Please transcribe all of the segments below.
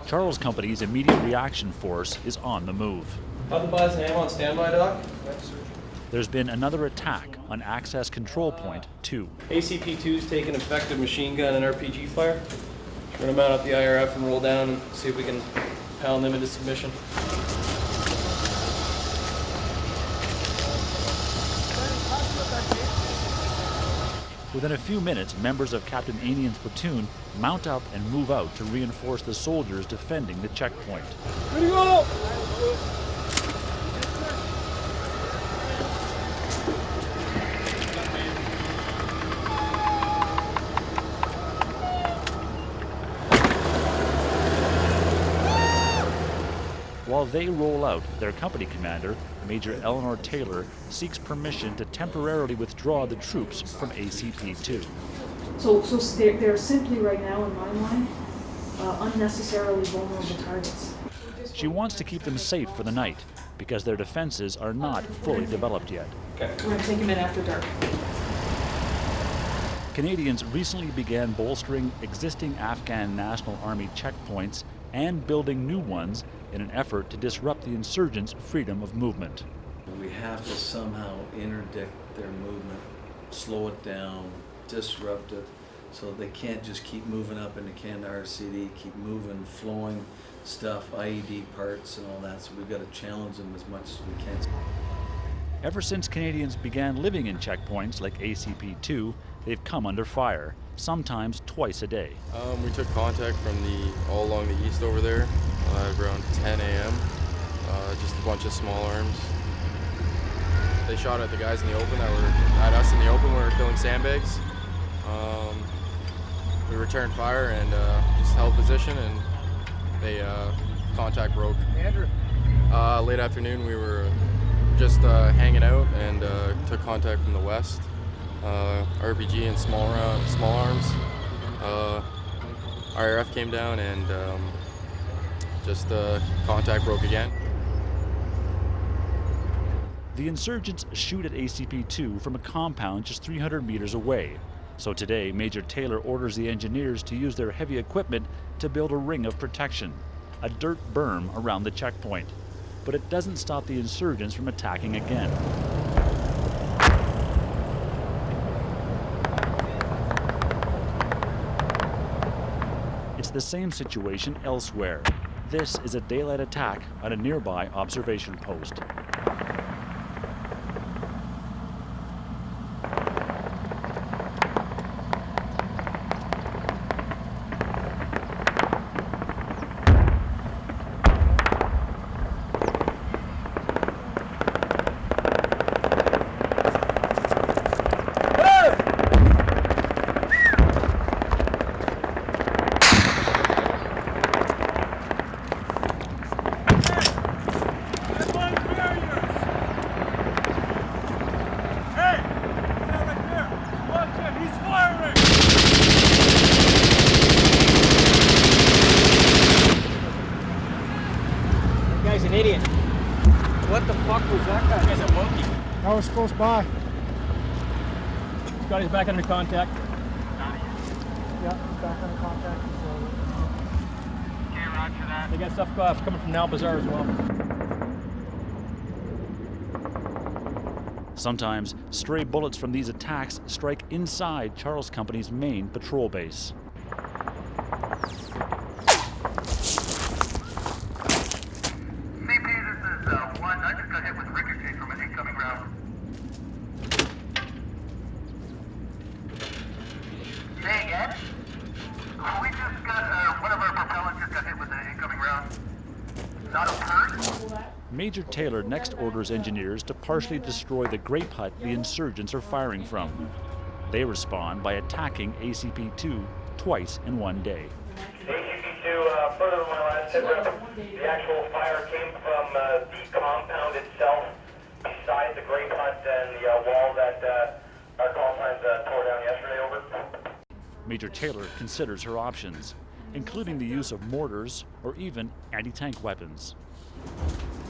Charles Company's immediate reaction force is on the move. Otherwise, I am on standby, Doc. There's been another attack on Access Control Point 2. ACP-2's taking effective machine gun and RPG fire. We're gonna mount up the IRF and roll down and see if we can pound them into submission. Within a few minutes, members of Captain Anian's platoon mount up and move out to reinforce the soldiers defending the checkpoint. Ready to go! While they roll out, their company commander, Major Eleanor Taylor, seeks permission to temporarily withdraw the troops from ACP-2. So they're simply right now, in my mind, unnecessarily vulnerable targets. She wants to keep them safe for the night because their defenses are not fully developed yet. We're going to take them in after dark. Canadians recently began bolstering existing Afghan National Army checkpoints and building new ones in an effort to disrupt the insurgents' freedom of movement. We have to somehow interdict their movement, slow it down, disrupt it, so they can't just keep moving up into Kandahar City, keep moving, flowing stuff, IED parts and all that, so we've got to challenge them as much as we can. Ever since Canadians began living in checkpoints like ACP-2, they've come under fire, sometimes twice a day. We took contact from all along the east over there around 10 a.m. Just a bunch of small arms. They shot at the guys in the open that were at us in the open when we were filling sandbags. We returned fire and just held position, and they contact broke. Andrew. Late afternoon we were just hanging out and took contact from the west. RPG and small arms. IRF came down and just contact broke again. The insurgents shoot at ACP-2 from a compound just 300 meters away. So today, Major Taylor orders the engineers to use their heavy equipment to build a ring of protection, a dirt berm around the checkpoint. But it doesn't stop the insurgents from attacking again. It's the same situation elsewhere. This is a daylight attack on a nearby observation post. Guy's an idiot. What the fuck was that guy? Guy's a monkey. I was close by. Got his back under contact. Yeah, back under contact. Okay, roger that. They got stuff coming from Now Bazaar as well. Sometimes, stray bullets from these attacks strike inside Charles Company's main patrol base. I just got hit with ricochet from an incoming round. Say again? We just got, one of our propellants just got hit with an incoming round. Not a bird? Major Taylor next orders engineers to partially destroy the grape hut the insurgents are firing from. They respond by attacking ACP-2 twice in one day. ACP-2, further than my last hit rep, the actual fire came from the compound itself, beside the grape hut and the wall that our call signs tore down yesterday over. Major Taylor considers her options, including the use of mortars or even anti-tank weapons.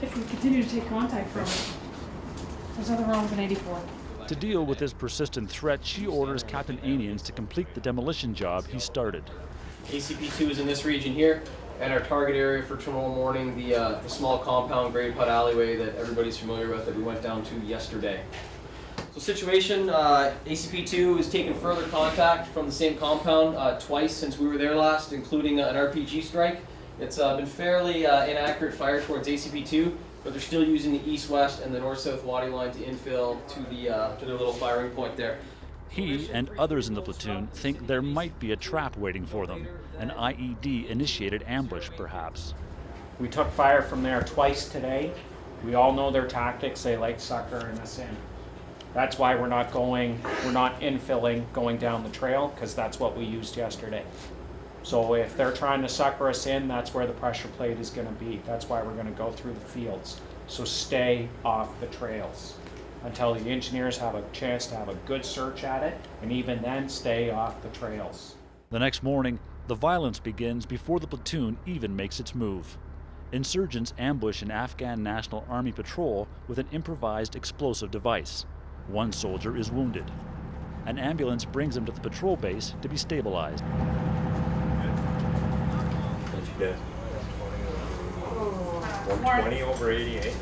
If we continue to take contact from it, there's nothing wrong with an 84. To deal with this persistent threat, she orders Captain Anians to complete the demolition job he started. ACP2 is in this region here, and our target area for tomorrow morning, the small compound grade putt alleyway that everybody's familiar with that we went down to yesterday. So situation, ACP2 has taken further contact from the same compound twice since we were there last, including an RPG strike. It's been fairly inaccurate fire towards ACP2, but they're still using the east-west and the north-south Wadi line to infill to their little firing point there. He and others in the platoon think there might be a trap waiting for them, an IED-initiated ambush perhaps. We took fire from there twice today. We all know their tactics. They like suckering us in. That's why we're not infilling going down the trail, because that's what we used yesterday. So if they're trying to sucker us in, that's where the pressure plate is going to be. That's why we're going to go through the fields. So stay off the trails until the engineers have a chance to have a good search at it, and even then stay off the trails. The next morning, the violence begins before the platoon even makes its move. Insurgents ambush an Afghan National Army patrol with an improvised explosive device. One soldier is wounded. An ambulance brings him to the patrol base to be stabilized. 120 over 88.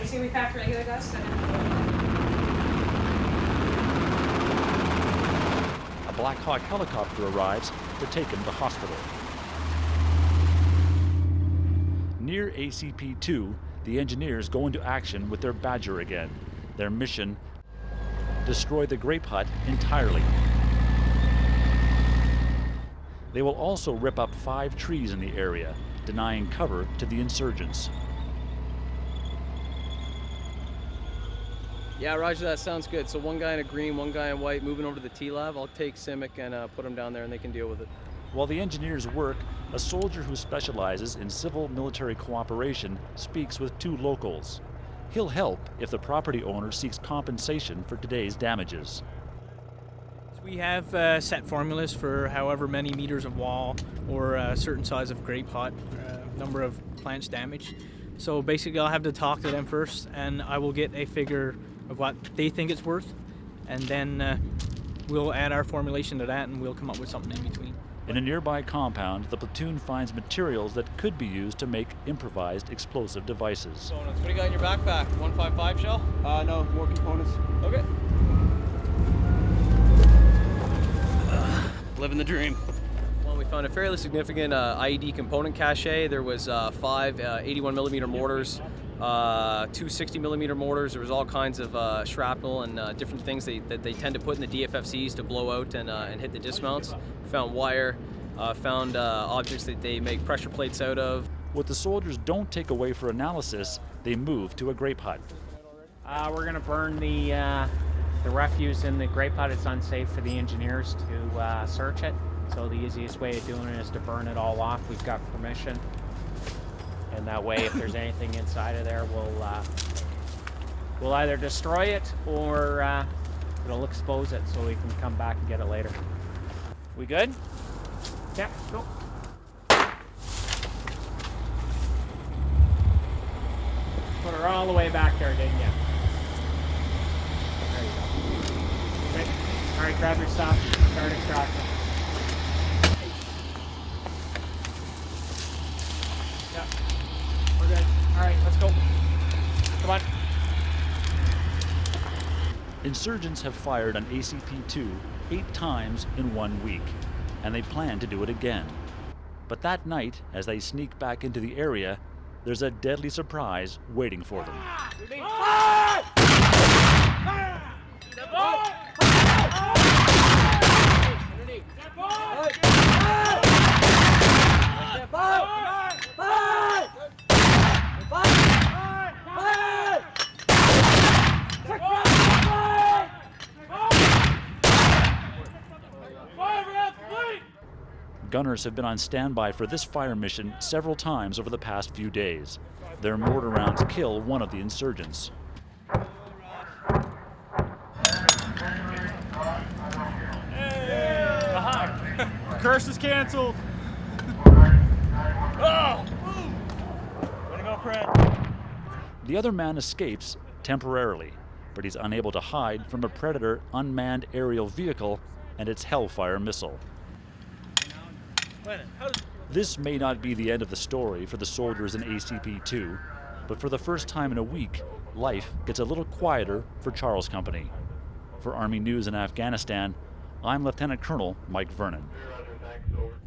See, we packed regular dust. A Black Hawk helicopter arrives to take him to hospital. Near ACP-2, the engineers go into action with their Badger again. Their mission: destroy the grape hut entirely. They will also rip up 5 trees in the area, denying cover to the insurgents. Yeah, Roger, that sounds good. So one guy in a green, one guy in white, moving over to the T-Lab. I'll take Simic and put him down there and they can deal with it. While the engineers work, a soldier who specializes in civil-military cooperation speaks with 2 locals. He'll help if the property owner seeks compensation for today's damages. We have set formulas for however many meters of wall or a certain size of grape hut, number of plants damaged. So basically I'll have to talk to them first, and I will get a figure of what they think it's worth, and then we'll add our formulation to that and we'll come up with something in between. In a nearby compound, the platoon finds materials that could be used to make improvised explosive devices. What do you got in your backpack? 155 shell? No, more components. Okay. Living the dream. Well, we found a fairly significant IED component cache. There was 5 81 millimeter mortars, 2 60 millimeter mortars. There was all kinds of shrapnel and different things that they tend to put in the DFFCs to blow out and hit the dismounts. Found wire, found objects that they make pressure plates out of. What the soldiers don't take away for analysis, they move to a grape hut. We're going to burn the refuse in the grape hut. It's unsafe for the engineers to search it. So the easiest way of doing it is to burn it all off. We've got permission. And that way, if there's anything inside of there, we'll either destroy it or it'll expose it so we can come back and get it later. We good? Yeah, go. Put her all the way back there, didn't you? There you go. Okay. All right, grab your stuff. Start extraction. Yeah. We're good. All right, let's go. Come on. Insurgents have fired on ACP-2 8 times in 1 week, and they plan to do it again. But that night, as they sneak back into the area, there's a deadly surprise waiting for them. Gunners have been on standby for this fire mission several times over the past few days. Their mortar rounds kill one of the insurgents. Curse is canceled. The other man escapes temporarily, but he's unable to hide from a Predator unmanned aerial vehicle and its Hellfire missile. This may not be the end of the story for the soldiers in ACP-2, but for the first time in a week, life gets a little quieter for Charles Company. For Army News in Afghanistan, I'm Lieutenant Colonel Mike Vernon. Roger, thanks, over.